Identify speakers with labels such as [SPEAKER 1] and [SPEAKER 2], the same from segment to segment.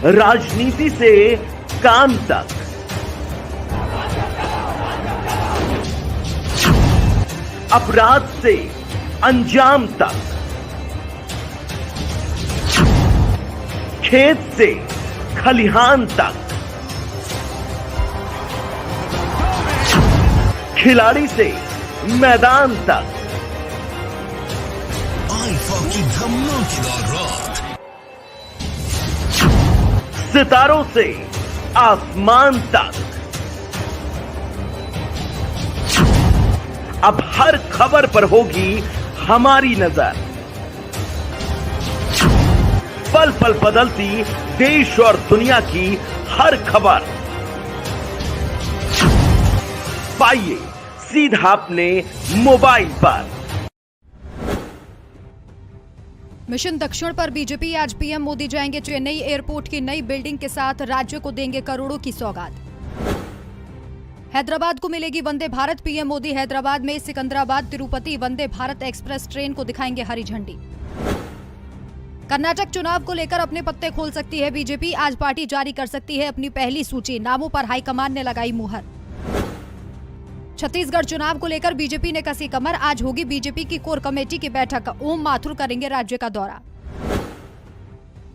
[SPEAKER 1] राजनीति से काम तक, अपराध से अंजाम तक, खेत से खलिहान तक, खिलाड़ी से मैदान तक,
[SPEAKER 2] आईफा की धमाकेदार रात,
[SPEAKER 1] सितारों से आसमान तक, अब हर खबर पर होगी हमारी नजर। पल पल बदलती देश और दुनिया की हर खबर पाइए सीधा अपने मोबाइल पर।
[SPEAKER 3] मिशन दक्षिण पर बीजेपी आज पीएम मोदी जाएंगे चेन्नई। एयरपोर्ट की नई बिल्डिंग के साथ राज्य को देंगे करोड़ों की सौगात। हैदराबाद को मिलेगी वंदे भारत। पीएम मोदी हैदराबाद में सिकंदराबाद तिरुपति वंदे भारत एक्सप्रेस ट्रेन को दिखाएंगे हरी झंडी। कर्नाटक चुनाव को लेकर अपने पत्ते खोल सकती है बीजेपी। आज पार्टी जारी कर सकती है अपनी पहली सूची। नामों पर हाईकमान ने लगाई मुहर। छत्तीसगढ़ चुनाव को लेकर बीजेपी ने कसी कमर। आज होगी बीजेपी की कोर कमेटी की बैठक। ओम माथुर करेंगे राज्य का दौरा।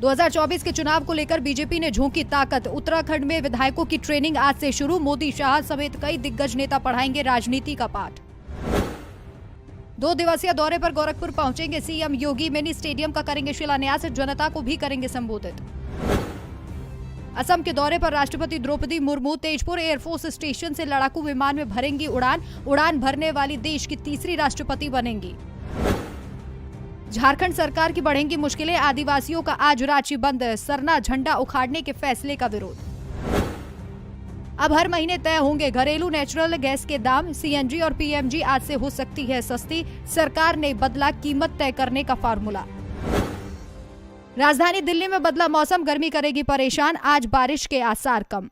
[SPEAKER 3] 2024 के चुनाव को लेकर बीजेपी ने झोंकी ताकत। उत्तराखंड में विधायकों की ट्रेनिंग आज से शुरू। मोदी शाह समेत कई दिग्गज नेता पढ़ाएंगे राजनीति का पाठ। 2 दिवसीय दौरे पर गोरखपुर पहुंचेंगे सीएम योगी। मिनी स्टेडियम का करेंगे शिलान्यास। जनता को भी करेंगे संबोधित। असम के दौरे पर राष्ट्रपति द्रौपदी मुर्मू। तेजपुर एयरफोर्स स्टेशन से लड़ाकू विमान में भरेंगी उड़ान। उड़ान भरने वाली देश की तीसरी राष्ट्रपति बनेंगी। झारखंड सरकार की बढ़ेंगी मुश्किलें। आदिवासियों का आज रांची बंद। सरना झंडा उखाड़ने के फैसले का विरोध। अब हर महीने तय होंगे घरेलू नेचुरल गैस के दाम। सीएनजी और पीएमजी आज से हो सकती है सस्ती। सरकार ने बदला कीमत तय करने का फार्मूला। राजधानी दिल्ली में बदला मौसम। गर्मी करेगी परेशान। आज बारिश के आसार कम।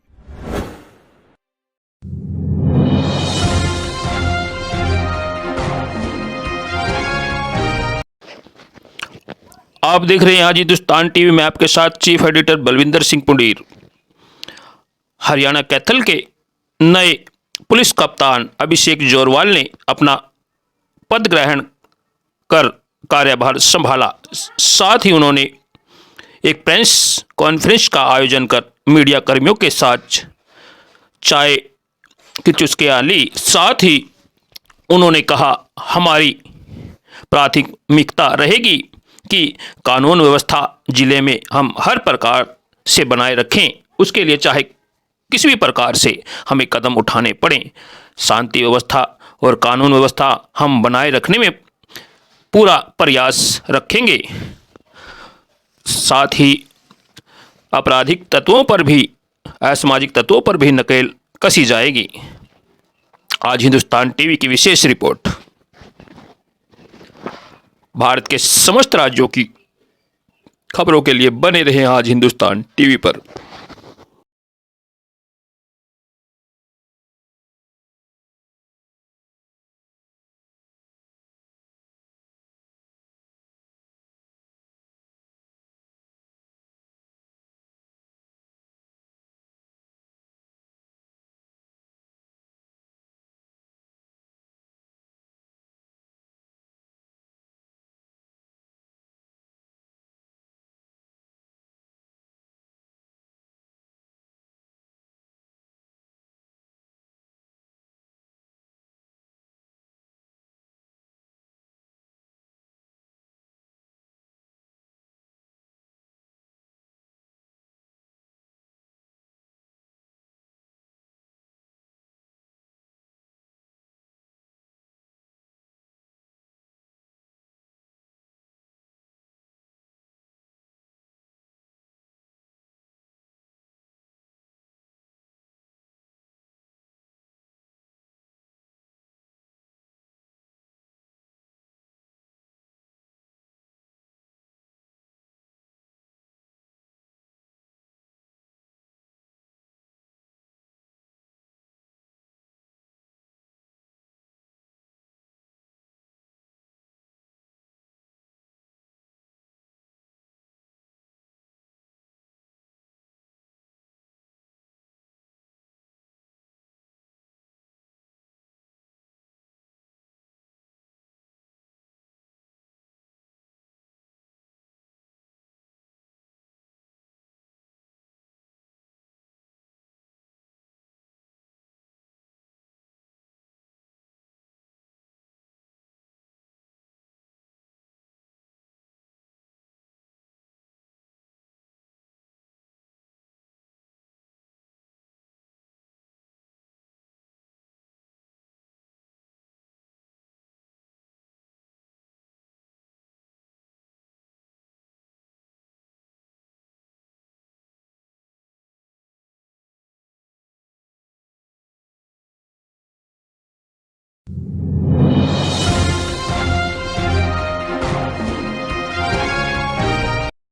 [SPEAKER 4] आप देख रहे हैं आज हिंदुस्तान टीवी में आपके साथ चीफ एडिटर बलविंदर सिंह पुंडीर। हरियाणा कैथल के नए पुलिस कप्तान अभिषेक जोरवाल ने अपना पद ग्रहण कर कार्यभार संभाला। साथ ही उन्होंने एक प्रेस कॉन्फ्रेंस का आयोजन कर मीडिया कर्मियों के साथ चाय की चुस्कियां ली। साथ ही उन्होंने कहा, हमारी प्राथमिकता रहेगी कि कानून व्यवस्था जिले में हम हर प्रकार से बनाए रखें। उसके लिए चाहे किसी भी प्रकार से हमें कदम उठाने पड़े, शांति व्यवस्था और कानून व्यवस्था हम बनाए रखने में पूरा प्रयास रखेंगे। साथ ही आपराधिक तत्वों पर भी, असामाजिक तत्वों पर भी नकेल कसी जाएगी। आज हिंदुस्तान टीवी की विशेष रिपोर्ट। भारत के समस्त राज्यों की खबरों के लिए बने रहे आज हिंदुस्तान टीवी पर।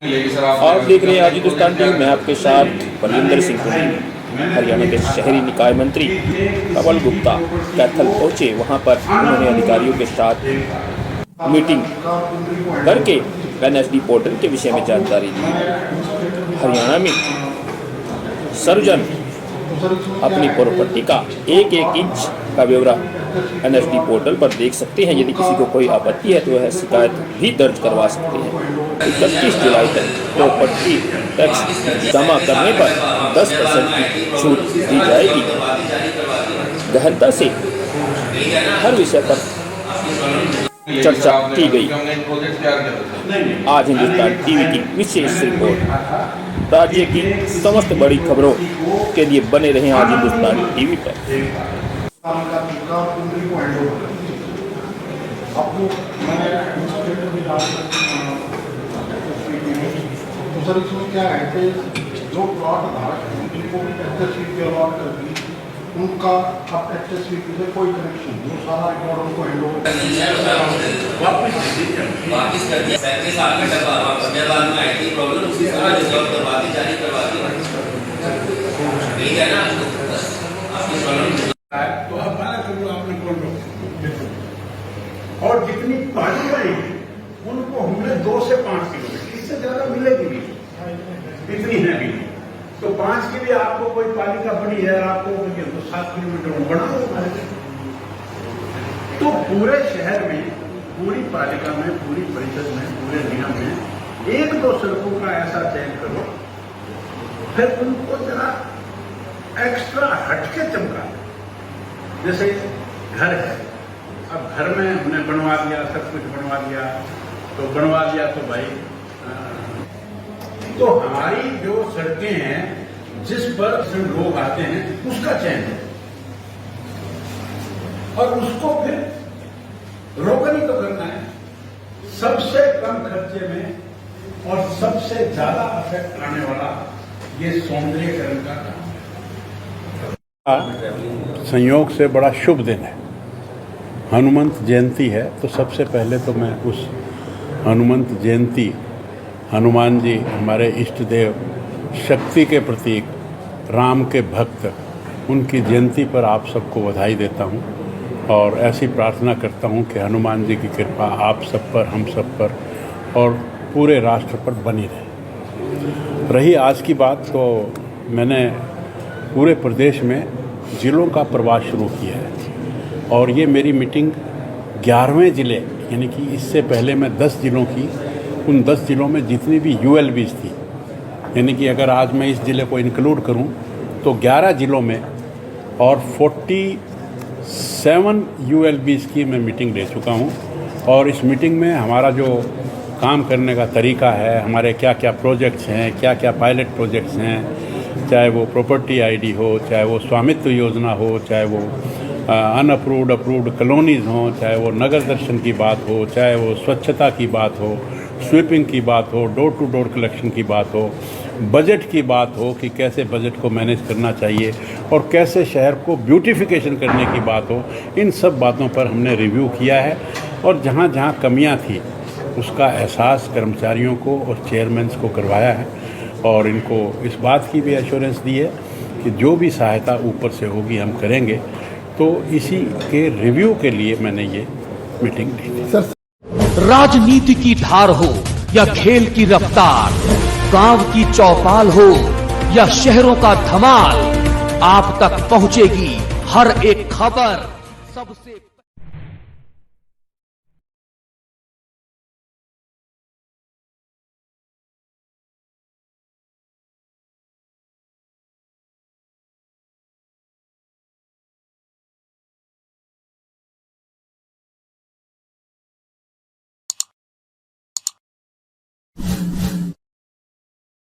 [SPEAKER 4] आप देख रहे हैं आज हिंदुस्तान टीवी में आपके साथ बलविंदर सिंह पुंडीर। हरियाणा के शहरी निकाय मंत्री कमल गुप्ता कैथल पहुंचे। वहां पर उन्होंने अधिकारियों के साथ मीटिंग करके एनएसडी पोर्टल के विषय में जानकारी दी। हरियाणा में सर्जन अपनी प्रॉपर्टी का एक इंच का ब्यौरा एनएसडी पोर्टल पर देख सकते हैं। यदि किसी को कोई आपत्ति है तो वह शिकायत भी दर्ज करवा सकते हैं। 31 जुलाई तक प्रॉपर्टी टैक्स जमा करने पर 10% की छूट दी जाएगी। गहनता से हर विषय पर चर्चा की गई। आज हिंदुस्तान टीवी की विशेष रिपोर्ट। राज्य की समस्त बड़ी खबरों के लिए बने रहें आज हिंदुस्तान टीवी पर।
[SPEAKER 5] तो सर इसमें क्या है कि जो प्लॉट धारक हैं उनको एक्सेस फीस की अलॉट कर दी, उनका अब एक्सेस फीस से कोई कनेक्शन नहीं, सारा रिकॉर्ड उनको हैंड ओवर वापस कर दिया। 35 साल में बाद में आईटी प्रॉब्लम उसी तरह रिजॉल्व करवा दी, जारी करवा दी। ठीक है ना, आपकी प्रॉब्लम तो अब 12 करोड़ आपने बोल लो। और जितनी पानी रहेगी उनको हमने 2 से 5 किलोमीटर, इससे ज्यादा मिलेगी नहीं, इतनी है भी। तो 5 के लिए आपको कोई पालिका बड़ी है, आपको तो 7 किलोमीटर बढ़ा। तो पूरे शहर में, पूरी पालिका में, पूरी परिषद में, पूरे निगम में 1-2 सड़कों का ऐसा चयन करो, फिर उनको जरा एक्स्ट्रा हटके चमका। जैसे घर है, अब घर में हमने बनवा दिया, सब कुछ बनवा दिया, तो बनवा दिया तो भाई तो हमारी जो सड़कें हैं जिस पर लोग आते हैं उसका चयन है, और उसको फिर रोकनी तो करना है सबसे कम खर्चे में और सबसे ज्यादा इफेक्ट आने वाला ये सौंदर्यीकरण का काम है। संयोग से बड़ा शुभ दिन है, हनुमंत जयंती है। तो सबसे पहले तो मैं उस हनुमंत जयंती, हनुमान जी हमारे इष्ट देव, शक्ति के प्रतीक, राम के भक्त, उनकी जयंती पर आप सबको बधाई देता हूं और ऐसी प्रार्थना करता हूं कि हनुमान जी की कृपा आप सब पर, हम सब पर और पूरे राष्ट्र पर बनी रहे। रही आज की बात, तो मैंने पूरे प्रदेश में जिलों का प्रवास शुरू किया है और ये मेरी मीटिंग 11वें ज़िले, यानी कि इससे पहले मैं 10 जिलों की, उन 10 जिलों में जितनी भी ULBs थी, यानी कि अगर आज मैं इस ज़िले को इंक्लूड करूं तो 11 जिलों में और 47 ULBs की मैं मीटिंग ले चुका हूं। और इस मीटिंग में हमारा जो काम करने का तरीका है, हमारे क्या क्या प्रोजेक्ट्स हैं, क्या क्या पायलट प्रोजेक्ट्स हैं, चाहे वो प्रॉपर्टी ID हो, चाहे वो स्वामित्व योजना हो, चाहे वो अनअप्रूव्ड कॉलोनीज़ हों, चाहे वो नगर दर्शन की बात हो, चाहे वो स्वच्छता की बात हो, स्वीपिंग की बात हो, डोर टू डोर कलेक्शन की बात हो, बजट की बात हो कि कैसे बजट को मैनेज करना चाहिए और कैसे शहर को ब्यूटिफिकेशन करने की बात हो, इन सब बातों पर हमने रिव्यू किया है। और जहाँ जहाँ कमियाँ थी उसका एहसास कर्मचारियों को और चेयरमैन्स को करवाया है और इनको इस बात की भी एश्योरेंस दी है कि जो भी सहायता ऊपर से होगी हम करेंगे। तो इसी के रिव्यू के लिए मैंने ये मीटिंग ली थी।
[SPEAKER 6] राजनीति की धार हो या खेल की रफ्तार, गांव की चौपाल हो या शहरों का धमाल, आप तक पहुंचेगी हर एक खबर सबसे